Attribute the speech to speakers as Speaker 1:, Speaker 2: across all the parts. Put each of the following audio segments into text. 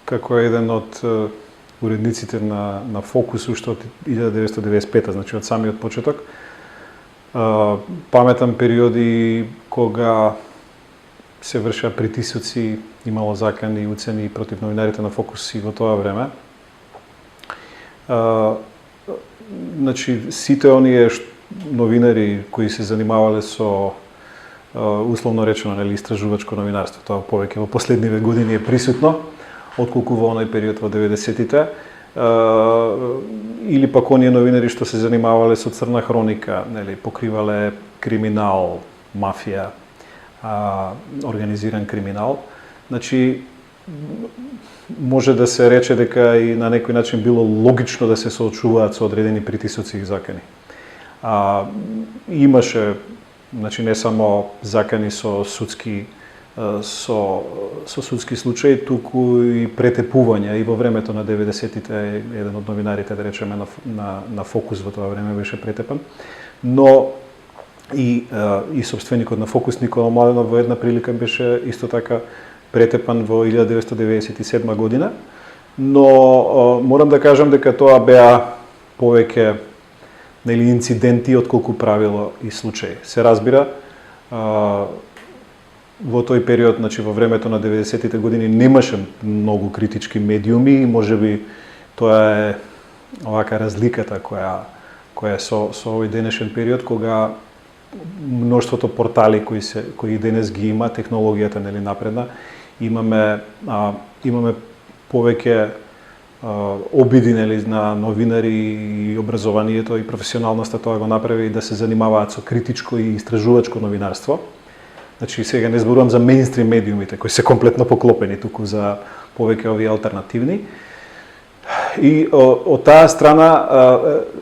Speaker 1: како еден од уредниците на Фокус уште од 1995, значи од самиот почеток. Паметам периоди кога се вршеа притисоци, имало закани и уцени против новинарите на Фокус и во тоа време. Значи, сите оние новинари кои се занимавале со условно речено истражувачко новинарство, тоа повеќе во последниве години е присутно, отколку во оној период во 90-тите, или пак оние новинари што се занимавале со црна хроника, покривале криминал, мафија, организиран криминал. Значи, може да се рече дека и на некој начин било логично да се соочуваат со одредени притисоци и закани. Имаше, значи, не само закани со судски случаи, туку и претепувања. И во времето на 90-тите еден од новинарите, да речеме, на Фокус во тоа време беше претепан. Но и собственикот на Фокус, Никола Младенов, во една прилика беше исто така претепан во 1997 година. Но морам да кажам дека тоа беа повеќе инциденти отколку правило и случаи. Се разбира, во тој период, значи во времето на 90-тите години, немаше многу критички медиуми и можеби тоа е овака разликата која е со овој денешен период, кога мноштвото портали кои денес ги има, технологијата напредна, имаме повеќе обиди на новинари и образованието и професионалноста тоа го направи да се занимаваат со критичко и истражувачко новинарство. Значи, сега не зборувам за мејнстрим медиумите, кои се комплетно поклопени, туку за повеќе овие алтернативни. И од таа страна,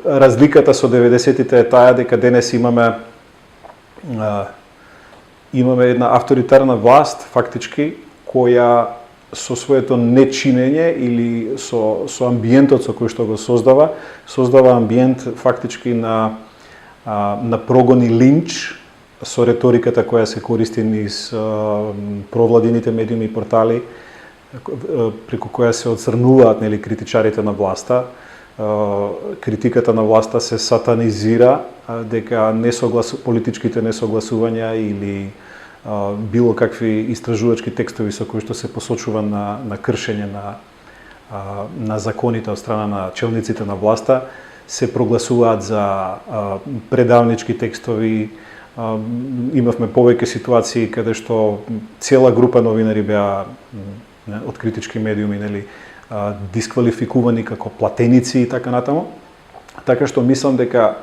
Speaker 1: разликата со 90-тите е таа дека денес имаме една авторитарна власт, фактички, која со своето нечинење или со амбиентот со кој што го создава амбиент фактички на прогон и линч, со реториката која се користи низ провладините медиуми и портали, преку која се оцрнуваат критичарите на власта. Критиката на власта се сатанизира, дека политичките несогласувања или било какви истражувачки текстови со кои што се посочува на кршење на законите од страна на челниците на власта се прогласуваат за предавнички текстови. Имавме повеќе ситуации каде што цела група новинари беа од критички медиуми дисквалификувани како платеници и така натаму. Така што мислам дека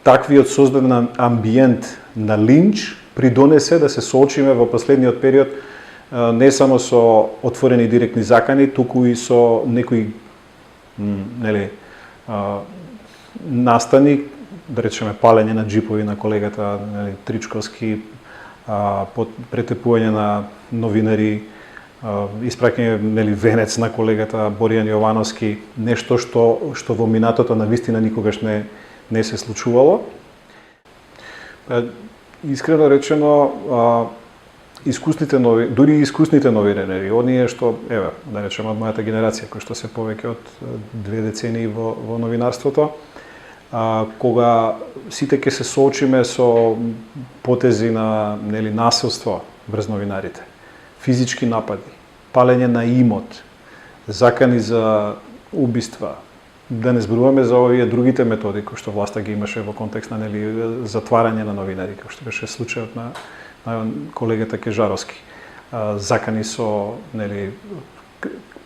Speaker 1: таквиот создаден амбиент на линч придонесе да се соочиме во последниот период не само со отворени директни закани, туку и со некои настани, да речеме палење на джипови на колегата Тричковски, претепување на новинари, испраќање венец на колегата Боријан Јовановски, нешто што во минатото на вистина никогаш не се случувало. Искрено речено, дури искусните новинари, оние што, да речеме од мојата генерација, кои што се повеќе од 2 децении во новинарството, кога сите ќе се соочиме со потези на насилство врз новинарите, физички напади, палење на имот, закани за убиства, да не зборуваме за овие другите методи кои што власта ги имаше во контекст на затварање на новинари, како што беше случајот на колегата Кежаровски, закани со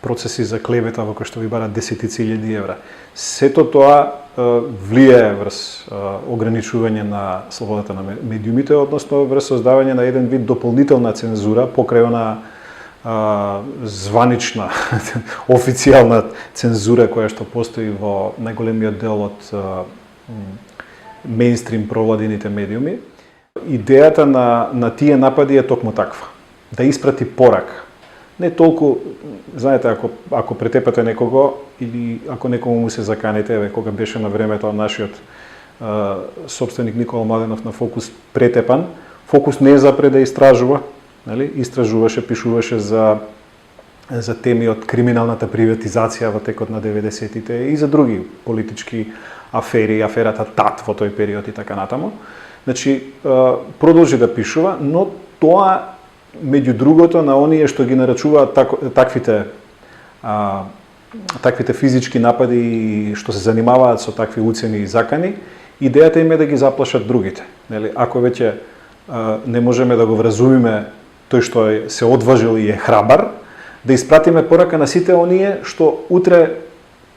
Speaker 1: процеси за клевета во кои што ви барат десетици илјади евра. Сето тоа влијае врз ограничување на слободата на медиумите, односно врз создавање на еден вид дополнителна цензура покрај на званична, официјална цензура која што постои во најголемиот дел од мејнстрим провладините медиуми. Идејата на тие напади е токму таква. Да испрати порака. Не толку, знаете, ако претепате некого или ако некому му се заканите, кога беше на времето нашиот собственик Никола Младенов на Фокус претепан, Фокус не запре да истражува, истражуваше, пишуваше за за теми од криминалната приватизација во текот на 90-тите и за други политички афери, аферата ТАТ во тој период и така натаму. Значи, продолжи да пишува, но тоа, меѓу другото, на оние што ги нарачуваат таквите физички напади и што се занимаваат со такви уцени и закани, идејата им е да ги заплашат другите. Нели, ако веќе не можеме да го вразумиме тој што се одважил и е храбар, да испратиме порака на сите оние што утре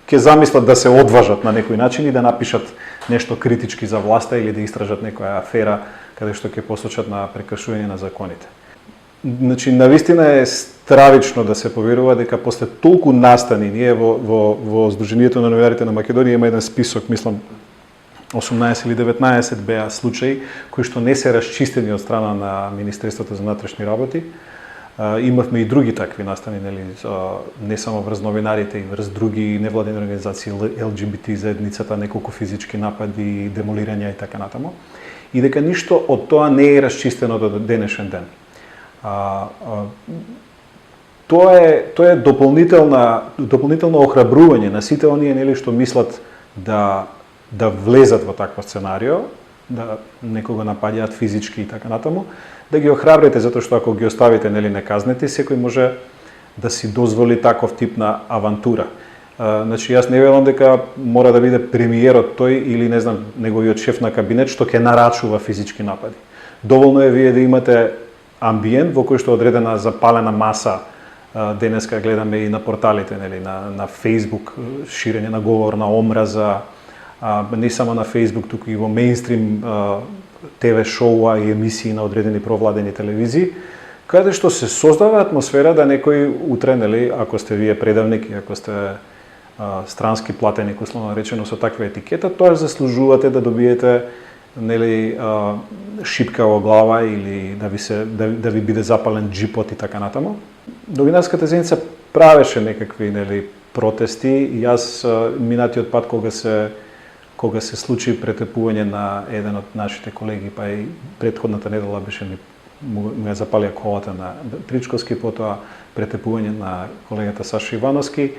Speaker 1: ќе замислат да се одважат на некој начин и да напишат нешто критички за власта или да истражат некоја афера каде што ќе посочат на прекршување на законите. Значи, навистина е стравично да се поверува дека после толку настани, ние во Сдруженијето на новинарите на Македонија има еден список, мислам, 18 или 19 беа случаи кои што не се расчистени од страна на Министерството за внатрешни работи. Имавме и други такви настани, нели, не само врз новинарите, и врз други невладени организации, ЛГБТ заедницата, неколку физички напади, демолирања и така натаму. И дека ништо од тоа не е расчистено до денешен ден. Тоа е дополнително охрабрување на сите оние, нели, што мислат да влезат во такво сценарио, да некого напаѓаат физички и така натаму, да ги охрабрите, затоа што ако ги оставите, нели, неказнети, секој може да си дозволи таков тип на авантура. Значи, јас не велам дека мора да биде премиерот тој или, не знам, неговиот шеф на кабинет што ќе нарачува физички напади. Доволно е вие да имате амбиент во кој што е одредена запалена маса. Денеска гледаме и на порталите, нели, на Facebook, ширење на говор на омраза, не само на Facebook, туку и во мејнстрим ТВ шоуа и емисии на одредени провладени телевизии, каде што се создава атмосфера да некој утре, нели, ако сте вие предавник и ако сте странски платеник, условно речено, со таква етикета, тоа заслужувате да добиете, нели, шипка во глава или да ви биде запален джипот и така натаму. Новинарската заедница правеше некакви, нели, протести и јас минатиот пат кога се случи претепување на еден од нашите колеги, па и претходната недела беше му ја запалија колата на Тричковски, потоа претепување на колегата Саша Ивановски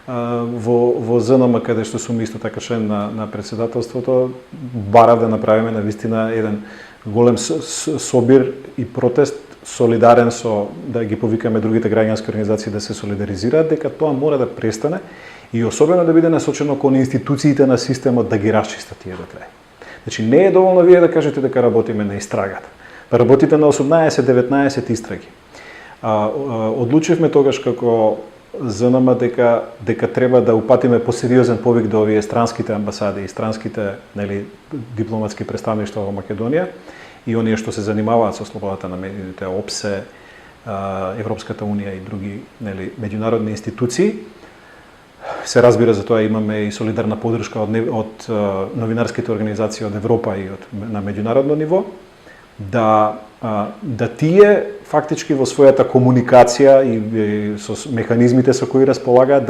Speaker 1: во ЗНМ, каде што сум исто така член на председателството, барав да направиме навистина еден голем собир и протест, солидарен со, да ги повикаме другите граѓански организации да се солидаризираат, дека тоа мора да престане и особено да биде насочено кон институциите на системот да ги расчистат тие до крај. Значи, не е доволно вие да кажете дека работиме на истрагата. Да работите на 18-19 истраги. Одлучивме тогаш како ЗНМ дека треба да упатиме посериозен повик до овие странските амбасади и странските, нели, дипломатски представништва во Македонија и оние што се занимаваат со слободата на медиите, ОПСЕ, Европската унија и други, нели, меѓународни институции. Се разбира, за тоа имаме и солидарна поддршка од новинарските организации од Европа и на меѓународно ниво, да тие фактички во својата комуникација и со механизмите со кои располагаат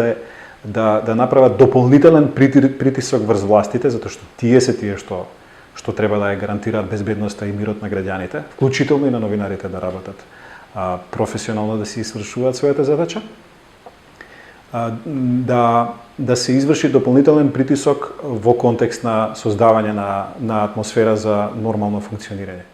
Speaker 1: да направат дополнителен притисок врз властите, затоа што тие се тие што треба да ја гарантираат безбедноста и мирот на граѓаните, вклучително и на новинарите да работат професионално, да се извршуваат својата задача, да се изврши дополнителен притисок во контекст на создавање на атмосфера за нормално функционирање.